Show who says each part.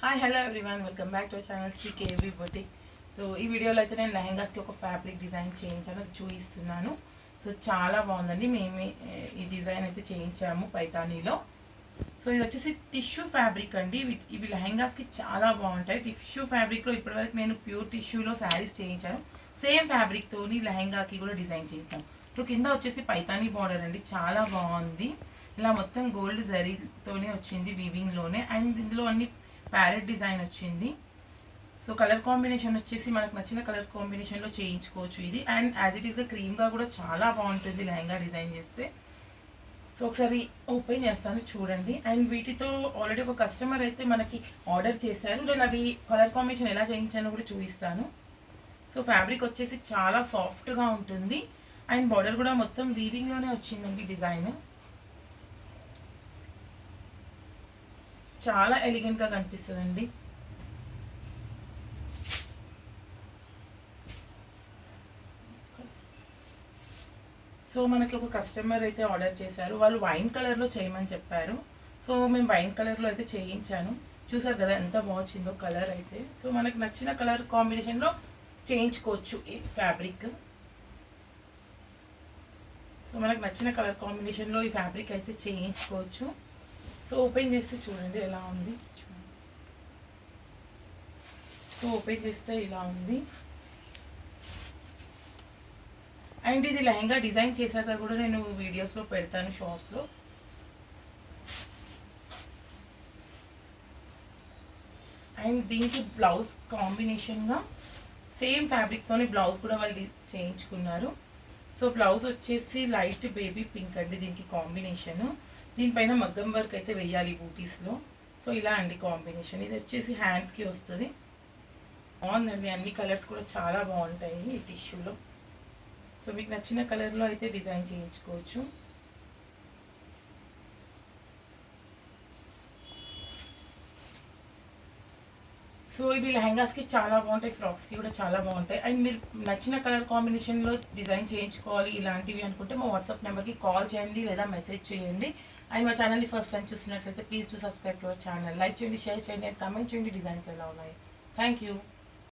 Speaker 1: Hi hello everyone, welcome back to our channel Sri KV boutique. So ఈ వీడియోలో అయితే నేను లెహెంగాస్కి ఒక ఫ్యాబ్రిక్ డిజైన్ చేయించాను, అది చూపిస్తున్నాను. సో చాలా బాగుందండి. మేమే ఈ డిజైన్ అయితే చేయించాము పైతానీలో. సో ఇది వచ్చేసి టిష్యూ ఫ్యాబ్రిక్ అండి. ఇవి లెహెంగాస్కి చాలా బాగుంటాయి. టిష్యూ ఫ్యాబ్రిక్లో ఇప్పటివరకు నేను ప్యూర్ టిష్యూలో శారీస్ చేయించాను. సేమ్ ఫ్యాబ్రిక్తోని లెహెంగాకి కూడా డిజైన్ చేయించాను. సో కింద వచ్చేసి పైతానీ బార్డర్ అండి, చాలా బాగుంది. ఇలా మొత్తం గోల్డ్ జరీతోనే వచ్చింది వీవింగ్లోనే. అండ్ ఇందులో అన్ని ప్యారెట్ డిజైన్ వచ్చింది. సో కలర్ కాంబినేషన్ వచ్చేసి మనకు నచ్చిన కలర్ కాంబినేషన్లో చేయించుకోవచ్చు ఇది. అండ్ యాజ్ ఇట్ ఈస్గా క్రీమ్గా కూడా చాలా బాగుంటుంది లెహంగా డిజైన్ చేస్తే. సో ఒకసారి ఓపెన్ చేస్తాను చూడండి. అండ్ వీటితో ఆల్రెడీ ఒక కస్టమర్ అయితే మనకి ఆర్డర్ చేశారు. నేను అవి కలర్ కాంబినేషన్ ఎలా చేయించానో కూడా చూపిస్తాను. సో ఫ్యాబ్రిక్ వచ్చేసి చాలా సాఫ్ట్గా ఉంటుంది. అండ్ బార్డర్ కూడా మొత్తం వీవింగ్లోనే వచ్చిందండి డిజైన్. చాలా ఎలిగెంట్గా కనిపిస్తుందండి. సో మనకి ఒక కస్టమర్ అయితే ఆర్డర్ చేశారు. వాళ్ళు వైన్ కలర్లో చేయమని చెప్పారు. సో మేము వైన్ కలర్లో అయితే చేయించాను. చూసారు కదా ఎంత బాగుందో కలర్ అయితే. సో మనకు నచ్చిన కలర్ కాంబినేషన్లో చేయించుకోవచ్చు ఈ ఫ్యాబ్రిక్. సో మనకు నచ్చిన కలర్ కాంబినేషన్లో ఈ ఫ్యాబ్రిక్ అయితే చేయించుకోవచ్చు. సో ఓపెన్ చేస్తే చూడండి ఎలా ఉంది. సో ఓపెన్ చేస్తే ఇలా ఉంది. అండ్ ఇది లెహంగా డిజైన్ చేశాక కూడా నేను వీడియోస్లో పెడతాను, షార్ట్స్లో. అండ్ దీనికి బ్లౌజ్ కాంబినేషన్గా సేమ్ ఫ్యాబ్రిక్తోనే బ్లౌజ్ కూడా వాళ్ళు చేయించుకున్నారు. సో బ్లౌజ్ వచ్చేసి లైట్ బేబీ పింక్ అండి దీనికి కాంబినేషన్. దీనిపైన మగ్గం వర్క్ అయితే వేయాలి బూటీస్లో. సో ఇలా అండి కాంబినేషన్. ఇది వచ్చేసి హ్యాండ్స్కి వస్తుంది. బాగుందండి, అన్ని కలర్స్ కూడా చాలా బాగుంటాయి ఈ టిష్యూలో. సో మీకు నచ్చిన కలర్లో అయితే డిజైన్ చేయించుకోవచ్చు. సో ఇవి లెహంగాస్కి చాలా బాగుంటాయి, ఫ్రాక్స్కి కూడా చాలా బాగుంటాయి. అండ్ మీరు నచ్చిన కలర్ కాంబినేషన్లో డిజైన్ చేయించుకోవాలి ఇలాంటివి అనుకుంటే మా వాట్సాప్ నెంబర్కి కాల్ చేయండి లేదా మెసేజ్ చేయండి. అండ్ మా ఛానల్ని ఫస్ట్ టైం చూస్తున్నట్లయితే please to subscribe to our channel. Like చేయండి, షేర్ చేయండి అండ్ కామెంట్ చేయండి డిజైన్స్ ఎలా ఉన్నాయి. Thank you.